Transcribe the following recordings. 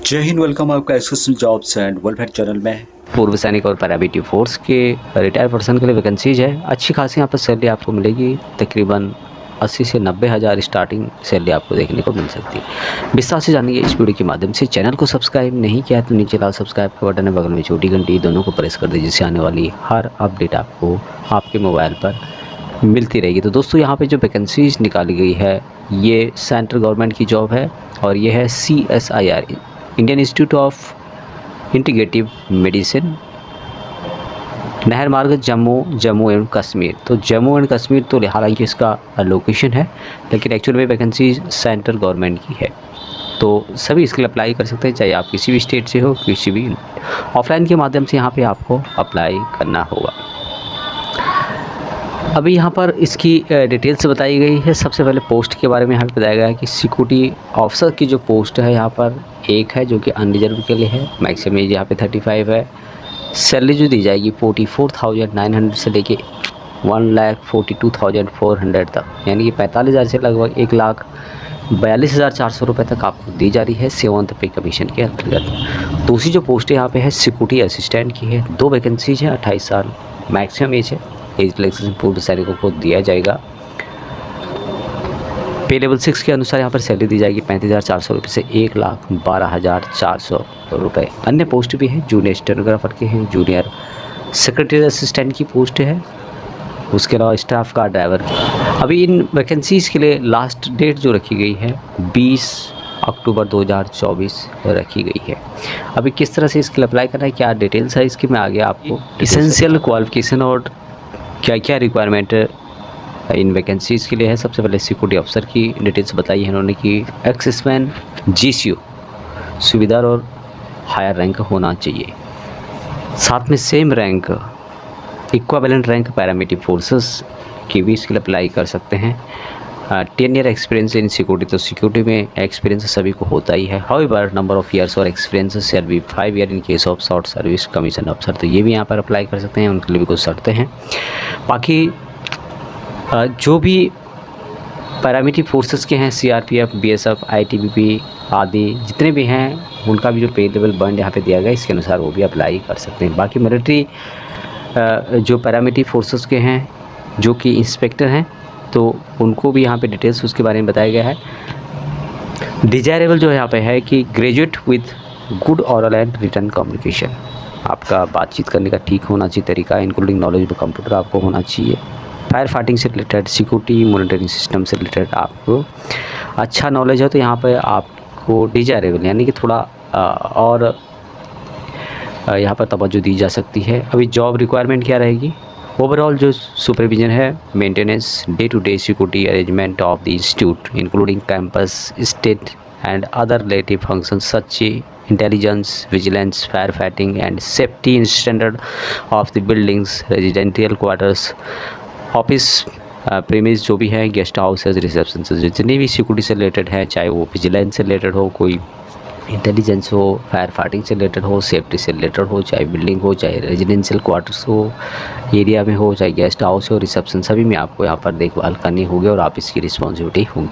जय हिंद। वेलकम आपका SSC jobs and welfare channel में। पूर्व सैनिक और पैरामिलिट्री फोर्स के रिटायर पर्सन के लिए वैकेंसीज है। अच्छी खासी यहाँ पर सैलरी आपको मिलेगी। तकरीबन 80 से 90 हज़ार स्टार्टिंग सैलरी आपको देखने को मिल सकती है। विस्तार से जानिए इस वीडियो के माध्यम से। चैनल को सब्सक्राइब नहीं किया तो नीचे लाल सब्सक्राइब का बटन है, बगल में छोटी घंटी, दोनों को प्रेस कर दीजिए, जिससे आने वाली हर अपडेट आपको आपके मोबाइल पर मिलती रहेगी। तो दोस्तों, यहाँ पे जो वैकेंसीज निकाली गई है ये सेंट्रल गवर्नमेंट की जॉब है और ये है CSIR, Indian institute of integrative medicine, नहर मार्ग, जम्मू एवं कश्मीर। तो जम्मू एंड कश्मीर तो हालांकि इसका लोकेशन है, लेकिन एक्चुअल में वैकेंसी सेंट्रल गवर्नमेंट की है। तो सभी इसके लिए अप्लाई कर सकते हैं, चाहे आप किसी भी स्टेट से हो, किसी भी ऑफलाइन के माध्यम से यहाँ पे आपको अप्लाई करना होगा। अभी यहाँ पर इसकी डिटेल्स बताई गई है। सबसे पहले पोस्ट के बारे में यहाँ पे बताया गया है कि सिक्योरिटी ऑफिसर की जो पोस्ट है यहाँ पर एक है, जो कि अनरिजर्व के लिए है। मैक्सिमम एज यहाँ पे 35 है। सैलरी जो दी जाएगी 44,900 से लेके 1,42,400 तक, यानी कि 45,000 से लगभग 1,42,400 रुपये तक आपको दी जा रही है 7th पे कमीशन के अंतर्गत। दूसरी जो पोस्ट यहाँ पे है सिक्योरिटी असिस्टेंट की है। 2 वैकेंसीज है, 28 साल मैक्सिमम एज है। एज रिलैक्सेशन पूर्व सैनिकों को दिया जाएगा। पे लेवल 6 के अनुसार यहाँ पर सैलरी दी जाएगी 35,400 रुपये से 1,12,400 रुपये। अन्य पोस्ट भी हैं, जूनियर स्टेनोग्राफर के हैं, जूनियर सेक्रेटरी असिस्टेंट की पोस्ट है, उसके अलावा स्टाफ का ड्राइवर की। अभी इन वैकेंसीज़ के लिए लास्ट डेट जो रखी गई है 20 अक्टूबर 2024 रखी गई है। अभी किस तरह से इसके लिए अप्लाई करना है, क्या डिटेल्स है इसकी, मैं आगे आपको इसेंशियल क्वालिफिकेशन और क्या क्या रिक्वायरमेंट इन वैकेंसीज़ के लिए है। सबसे पहले सिक्योरिटी अफसर की डिटेल्स बताई है उन्होंने कि एक्समैन GCU सुविधार और हायर रैंक होना चाहिए। साथ में same rank equivalent rank paramilitary forces की भी इसके लिए अप्लाई कर सकते हैं। 10 ईयर एक्सपीरियंस इन सिक्योरिटी, तो सिक्योरिटी में एक्सपीरियंस सभी को होता ही है। हाउएवर नंबर ऑफ ईयर्स और experience shall be 5 year in case of short service commission अफसर, तो ये भी यहाँ पर अप्लाई कर सकते हैं। उनके लिए भी कुछ शर्तें हैं। बाकी जो भी पैरामिलिट्री फोर्सेस के हैं, CRPF, BSF, ITBP आदि जितने भी हैं, उनका भी जो पे लेवल बंड यहाँ पे दिया गया है, इसके अनुसार वो भी अप्लाई कर सकते हैं। बाकी मिलिट्री जो पैरामिलिट्री फोर्सेस के हैं, जो कि इंस्पेक्टर हैं, तो उनको भी यहाँ पे डिटेल्स उसके बारे में बताया गया है। डिजायरेबल जो यहाँ पे है कि graduate with good oral and written communication, आपका बातचीत करने का ठीक होना चाहिए तरीका, इंक्लूडिंग नॉलेज ऑफ कंप्यूटर आपको होना चाहिए। फायर फाइटिंग से रिलेटेड, सिक्योरिटी मॉनिटरिंग सिस्टम से रिलेटेड आपको अच्छा नॉलेज है, तो यहाँ पे आपको डिजायरेबल यानी कि थोड़ा और यहाँ पर तवज्जो दी जा सकती है। अभी जॉब रिक्वायरमेंट क्या रहेगी, ओवरऑल जो सुपरविजन है, maintenance, day to day security arrangement of the institute including campus, state and other relative functions such intelligence, vigilance, fire fighting and safety standard of the buildings, residential quarters, office premise जो भी है, guest houses, reception, जितनी भी security से related है, चाहे वो vigilance से रिलेटेड हो, कोई इंटेलिजेंस हो, फायर फाइटिंग से रिलेटेड हो, सेफ्टी से रिलेटेड हो, चाहे बिल्डिंग हो, चाहे रेजिडेंशियल क्वार्टर्स हो, एरिया में हो, चाहे गेस्ट हाउस हो, रिसेप्शन, सभी में आपको यहाँ पर देखभाल करनी होगी और आप इसकी रिस्पॉन्सिबिलिटी होगी।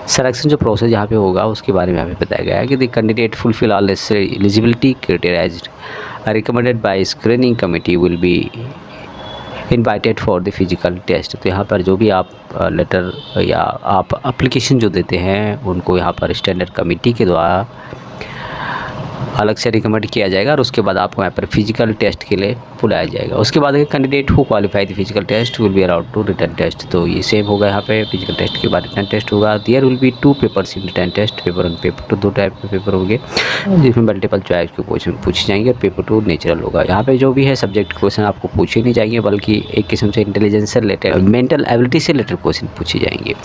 सिलेक्शन जो प्रोसेस यहाँ पे होगा उसके बारे में यहाँ पे बताया गया है कि the candidate fulfil all necessary eligibility criteria recommended by screening committee will be invited for the physical test. तो यहाँ पर जो भी आप लेटर या आप एप्लीकेशन जो देते हैं, उनको यहाँ पर स्टैंडर्ड कमेटी के द्वारा अलग से रिकमेंड किया जाएगा और उसके बाद आपको यहाँ पर फिजिकल टेस्ट के लिए बुलाया जाएगा। उसके बाद candidate who qualify the physical test will be allowed to written test, तो ये सेम होगा। यहाँ पे फिजिकल टेस्ट के बाद रिटन टेस्ट होगा। There will be 2 papers in written test, paper 1, paper 2, 2 type के पेपर होंगे जिसमें मल्टीपल चॉइस के क्वेश्चन पूछे जाएंगे और पेपर 2 नेचुरल होगा। यहाँ पे जो भी है सब्जेक्ट क्वेश्चन आपको पूछे नहीं जाएंगे, बल्कि एक किस्म से इंटेलिजेंस से रिलेटेड, मेंटल एबिलिटी से रिलेटेड क्वेश्चन पूछे जाएंगे।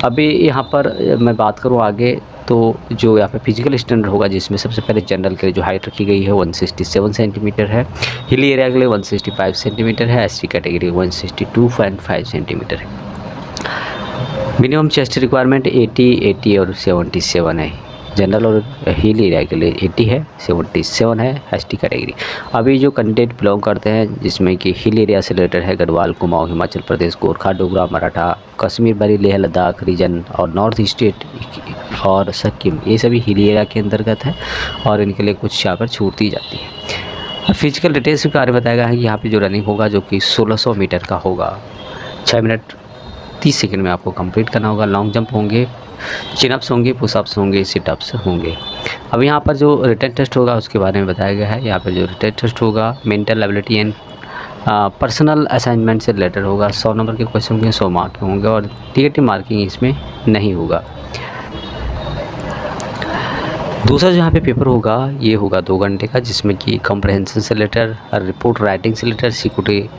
अभी यहाँ पर मैं बात करूँ आगे, तो जो यहाँ पे फिजिकल स्टैंडर्ड होगा, जिसमें सबसे पहले जनरल के लिए जो हाइट रखी गई है 167 सेंटीमीटर है, हिली एरिया के लिए 165 सेंटीमीटर है, SC कैटेगरी 162.5 सेंटीमीटर है। मिनिमम चेस्ट रिक्वायरमेंट 80 और 77 है। जनरल और हिल एरिया के लिए 80 है, 77 है एसटी कैटेगरी। अभी जो कैंडिडेट बिलोंग करते हैं जिसमें कि हिल एरिया से रिलेटेड है, गढ़वाल, कुमाऊं, हिमाचल प्रदेश, गोरखा, डोगरा, मराठा, कश्मीर, बरी, लेह लद्दाख रीजन और नॉर्थ स्टेट और सिक्किम, ये सभी हिल एरिया के अंतर्गत है और इनके लिए कुछ यहाँ पर छूट दी जाती है। फिजिकल डिटेल्स के बारे में बताया गया है कि यहाँ पे जो रनिंग होगा जो कि 1600 मीटर का होगा, 6 मिनट 30 सेकंड में आपको कंप्लीट करना होगा। लॉन्ग जंप होंगे, चिनअप्स होंगे, पुशअप्स होंगे, सिटअप्स होंगे। अब यहाँ पर जो रिटन टेस्ट होगा उसके बारे में बताया गया है। यहाँ पर जो रिटन टेस्ट होगा mental ability and personal assignment से रिलेटेड होगा। 100 नंबर के क्वेश्चन होंगे, 100 मार्क के होंगे और नेगेटिव मार्किंग इसमें नहीं होगा। दूसरा जो यहाँ पे पेपर होगा ये होगा 2 घंटे का, जिसमें कि कॉम्प्रहेंशन से रिलेटेड, रिपोर्ट राइटिंग से रिलेटेड, सिक्योरिटी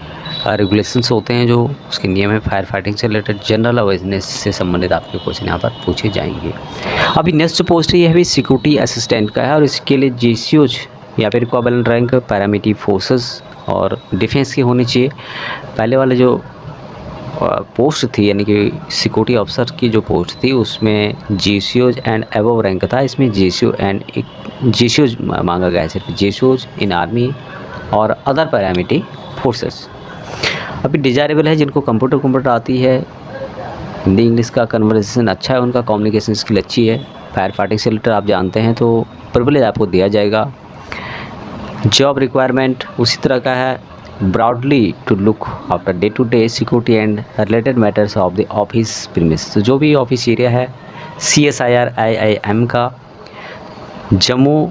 रेगुलेशंस होते हैं जो उसके नियम है, फायर फाइटिंग से रिलेटेड, जनरल अवेयरनेस से संबंधित आपके क्वेश्चन यहाँ पर पूछे जाएंगे। अभी नेक्स्ट पोस्ट ये भी सिक्योरिटी असिस्टेंट का है और इसके लिए GCOज या फिर इक्विवेलेंट रैंक पैरामिलिट्री फोर्सेस और डिफेंस की होनी चाहिए। पहले वाले जो पोस्ट थी यानी कि सिक्योरिटी ऑफिसर की जो पोस्ट थी उसमें GCOज एंड अबव रैंक था, इसमें GCOज मांगा गया है, सिर्फ GCOज इन आर्मी और अदर पैरामिलिट्री फोर्सेस। अभी डिजायरेबल है जिनको कंप्यूटर आती है, हिंदी इंग्लिश का कन्वर्सेशन अच्छा है, उनका कम्युनिकेशन स्किल अच्छी है, फायर फाइटिंग से रिलेटेड आप जानते हैं तो प्रिविलेज आपको दिया जाएगा। जॉब रिक्वायरमेंट उसी तरह का है, broadly to look after day to day security and related matters of the office premise. तो जो भी ऑफिस एरिया है CSIR IIM का जम्मू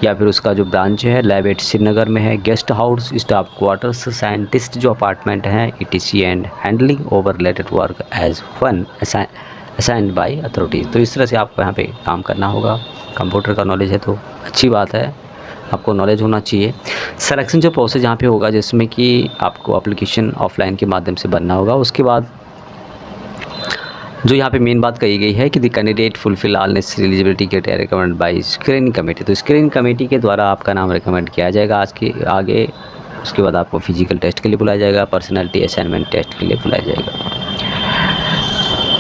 या फिर उसका जो ब्रांच है लैब एट श्रीनगर में है, guest house, staff quarters, scientist जो अपार्टमेंट हैं, ETC and handling over related work as one assigned by authorities. तो इस तरह से आपको यहाँ पे काम करना होगा। कंप्यूटर का नॉलेज है तो अच्छी बात है, आपको नॉलेज होना चाहिए। सिलेक्शन जो प्रोसेस यहाँ पे होगा जिसमें कि आपको एप्लीकेशन ऑफलाइन के माध्यम से बनना होगा। उसके बाद जो यहाँ पे मेन बात कही गई है कि the candidate fulfil all necessary eligibility criteria recommended by screening committee. तो स्क्रीनिंग कमेटी के द्वारा आपका नाम रिकमेंड किया जाएगा आज के आगे। उसके बाद आपको फिजिकल टेस्ट के लिए बुलाया जाएगा, पर्सनैलिटी असाइनमेंट टेस्ट के लिए बुलाया जाएगा।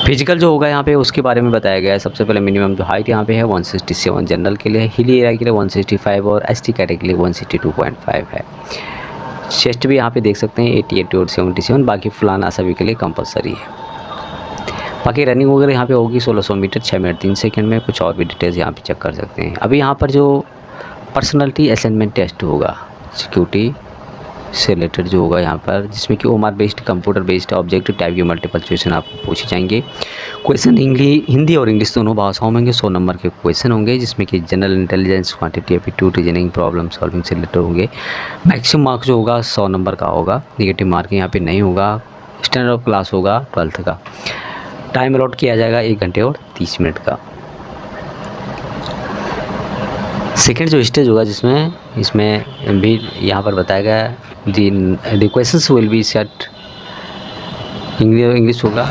फिजिकल जो होगा यहाँ पे उसके बारे में बताया गया है। सबसे पहले मिनिमम जो हाइट यहाँ पे है 167 जनरल के लिए, हिली एरिया के लिए 165 और ST कैटेगरी के लिए 162.5 है। चेस्ट भी यहाँ पे देख सकते हैं 88 और 77, बाकी फलाना सभी के लिए कंपलसरी है। बाकी रनिंग वगैरह यहाँ पे होगी 1600 मीटर 6 मिनट 3 सेकंड में। कुछ और भी डिटेल्स यहाँ पे चेक कर सकते हैं। अभी यहाँ पर जो पर्सनैलिटी असेसमेंट टेस्ट होगा सिक्योरिटी से रिलेटेड जो होगा यहाँ पर, जिसमें कि OMR based computer based objective type के मल्टीपल क्वेश्चन आपको पूछे जाएंगे। क्वेश्चन हिंदी और इंग्लिश दोनों भाषाओं में होंगे। 100 नंबर के क्वेश्चन होंगे जिसमें कि general intelligence, quantity aptitude, reasoning, problem solving से रिलेटेड होंगे। मैक्सिमम मार्क्स जो होगा 100 नंबर का होगा, नेगेटिव मार्किंग यहाँ पर नहीं होगा। स्टैंडर्ड ऑफ क्लास होगा 12th का। टाइम अलॉट किया जाएगा 1 घंटे और 30 मिनट का। सेकेंड जो स्टेज होगा इसमें भी यहाँ पर बताया गया है the questions will be set English होगा,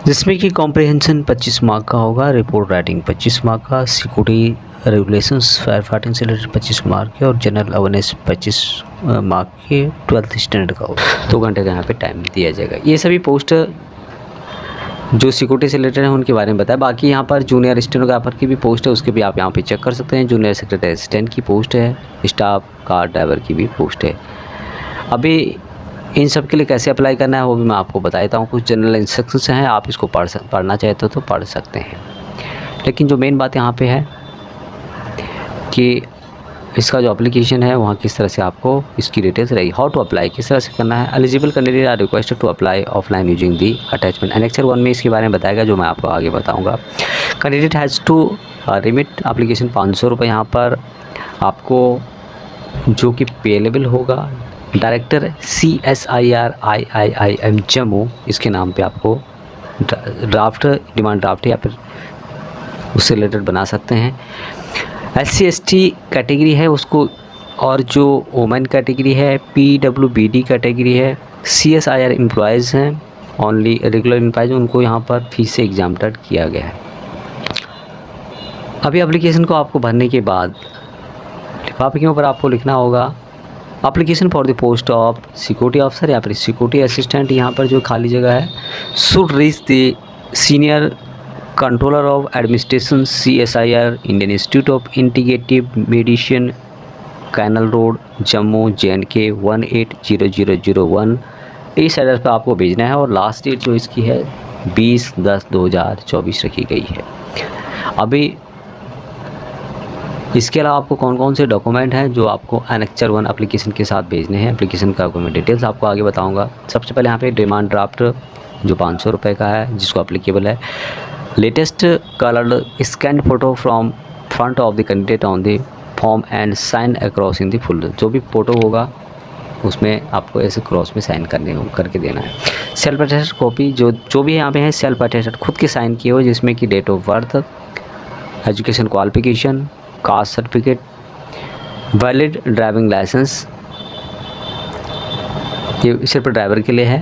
जिसमें कि कॉम्प्रिहेंशन 25 मार्क का होगा, रिपोर्ट राइटिंग 25 मार्क का, सिक्योरिटी रेगुलेशंस फायर फाइटिंग से रिलेटेड 25 मार्क के और जनरल अवेयरनेस 25 मार्क के 12th स्टैंडर्ड का होगा। 2 घंटे का यहाँ पे टाइम दिया जाएगा। ये सभी पोस्ट जो सिक्योरिटी से रिलेटेड है उनके बारे में बताया। बाकी यहाँ पर जूनियर स्टेनोग्राफर की भी पोस्ट है, उसके भी आप यहाँ पे चेक कर सकते हैं। जूनियर सेक्रेटरी असिस्टेंट की पोस्ट है, स्टाफ कार ड्राइवर की भी पोस्ट है। अभी इन सब के लिए कैसे अप्लाई करना है वो भी मैं आपको बता देता हूँ। कुछ जनरल इंस्ट्रक्शंस हैं, आप इसको पढ़ना चाहते हो तो पढ़ सकते हैं। लेकिन जो मेन बात यहाँ पे है कि इसका जो एप्लीकेशन है वहाँ किस तरह से आपको इसकी डिटेल्स रहेगी। हाउ टू अप्लाई, किस तरह से करना है। Eligible candidate are requested to apply offline using the attachment. Annexure 1 में इसके बारे में बताएगा जो मैं आपको आगे बताऊँगा। Candidate has to remit application 500 रुपये यहाँ पर आपको जो कि पेलेबल होगा डायरेक्टर CSIR IIM जम्मू, इसके नाम पे आपको ड्राफ्ट डिमांड ड्राफ्ट या फिर उससे रिलेटेड बना सकते हैं। SC/ST कैटेगरी है उसको, और जो वोमेन कैटेगरी है, PWBD कैटेगरी है, CSIR एम्प्लॉयज़ हैं, ओनली रेगुलर एम्प्लॉयज़, उनको यहाँ पर फीस से एग्जाम्प्टेड किया गया है। अभी एप्लीकेशन को आपको भरने के बाद लिफाफे के ऊपर आपको लिखना होगा application for the post of security officer या फिर सिक्योरिटी असिस्टेंट। यहाँ पर जो खाली जगह है should reach the senior controller of administration CSIR Indian institute of integrative medicine canal road Jammu JNK 180001 इस एड्रेस पर आपको भेजना है। और लास्ट डेट जो इसकी है 20/10/2024 रखी गई है। अभी इसके अलावा आपको कौन कौन से डॉक्यूमेंट हैं जो आपको एनेक्चर 1 एप्लीकेशन के साथ भेजने हैं। एप्लीकेशन का मैं डिटेल्स आपको आगे बताऊंगा। सबसे पहले यहाँ पे डिमांड ड्राफ्ट जो 500 रुपये का है जिसको अप्लीकेबल है। Latest coloured scan photo from front of the candidate on the form and sign across in the full. जो भी फ़ोटो होगा उसमें आपको ऐसे क्रॉस में साइन करके देना है। सेल्फ अटेस्टेड कॉपी जो भी यहाँ पे है सेल्फ अटेस्टेड खुद के साइन किए हो, जिसमें कि date of birth, education qualification, caste certificate, valid driving licence, ये सिर्फ ड्राइवर के लिए है।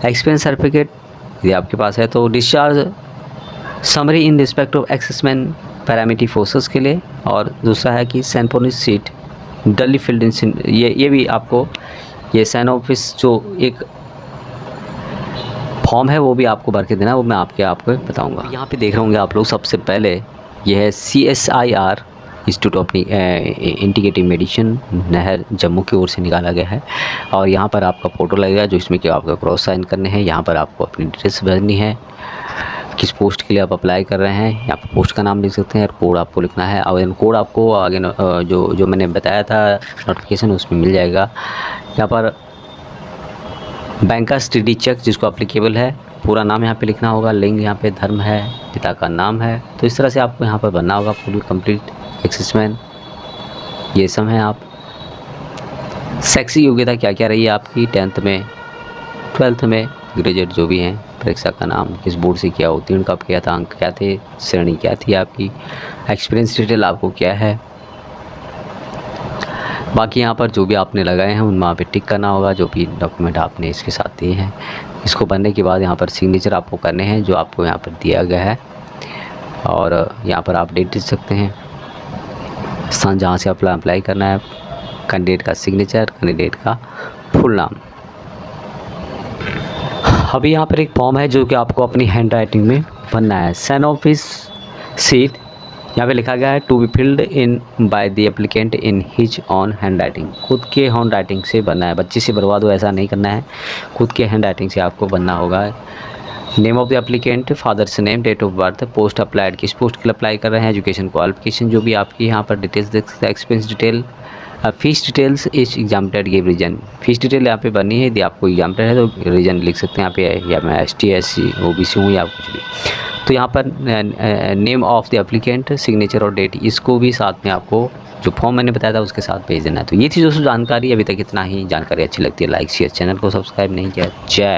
एक्सपीरियंस सर्टिफिकेट यदि आपके पास है तो discharge summary in respect of exservicemen paramilitary forces के लिए। और दूसरा है कि सैनपोनिस सीट डली फील्ड इन ये भी आपको ये सैन ऑफिस जो एक फॉर्म है वो भी आपको भर के देना है, वो मैं आपको बताऊंगा। यहाँ पे देख रहे होंगे आप लोग, सबसे पहले ये है CSIR institute of integrative medicine नहर जम्मू की ओर से निकाला गया है। और यहाँ पर आपका फ़ोटो लगेगा जो इसमें कि आपका क्रॉस साइन करने हैं। यहाँ पर आपको अपनी डिटेल्स भरनी है, किस पोस्ट के लिए आप अप्लाई कर रहे हैं। यहाँ पर पोस्ट का नाम लिख सकते हैं और कोड आपको लिखना है। आवेदन कोड आपको आगे जो मैंने बताया था नोटिफिकेशन उसमें मिल जाएगा। यहाँ पर बैंकर्स TD चेक जिसको अप्लीकेबल है, पूरा नाम यहाँ पे लिखना होगा। लिंग यहाँ पे धर्म है, पिता का नाम है। तो इस तरह से आपको यहाँ पर भरना होगा। फुल कंप्लीट एक्सेसमैन ये सब है। आप शैक्षिक योग्यता क्या क्या रही है आपकी, 10th में 12th में ग्रेजुएट जो भी हैं, परीक्षा का नाम, किस बोर्ड से किया, उत्तीर्ण कब किया था, अंक क्या थे, श्रेणी क्या थी आपकी, एक्सपीरियंस डिटेल आपको क्या है। बाकी यहाँ पर जो भी आपने लगाए हैं उन वहाँ पे टिक करना होगा जो भी डॉक्यूमेंट आपने इसके साथ दिए हैं। इसको भरने के बाद यहाँ पर सिग्नेचर आपको करने हैं जो आपको यहाँ पर दिया गया है। और यहाँ पर आप डेट दे सकते हैं, स्थान जहाँ से अप्लाई करना है, कैंडिडेट का सिग्नेचर, कैंडिडेट का फुल नाम। अभी यहाँ पर एक फॉर्म है जो कि आपको अपनी हैंड राइटिंग में भरना है। सैन ऑफिस सीट यहाँ पे लिखा गया है to be filled in by the applicant in his own handwriting. खुद के हैंड राइटिंग से बनना है, बच्चे से बर्बाद हो ऐसा नहीं करना है, खुद के हैंड राइटिंग से आपको बनना होगा। Name of the applicant, father's name, date of birth, post applied, किस पोस्ट के लिए अप्लाई कर रहे हैं, एजुकेशन क्वालिफिकेशन जो भी आपकी यहाँ पर डिटेल्स देख सकते हैं, expense detail, fees details is exempted give reason. Fees detail यहाँ पे बननी है, यदि आपको एग्जाम्प्टेड है तो रीजन लिख सकते हैं यहाँ पे, या मैं ST SC OBC हूँ या कुछ भी। तो यहाँ पर name of the applicant, signature और डेट, इसको भी साथ में आपको जो फॉर्म मैंने बताया था उसके साथ भेज देना है। तो ये थी दोस्तों जानकारी। अभी तक इतना ही। जानकारी अच्छी लगती है लाइक शेयर, चैनल को सब्सक्राइब नहीं किया। जय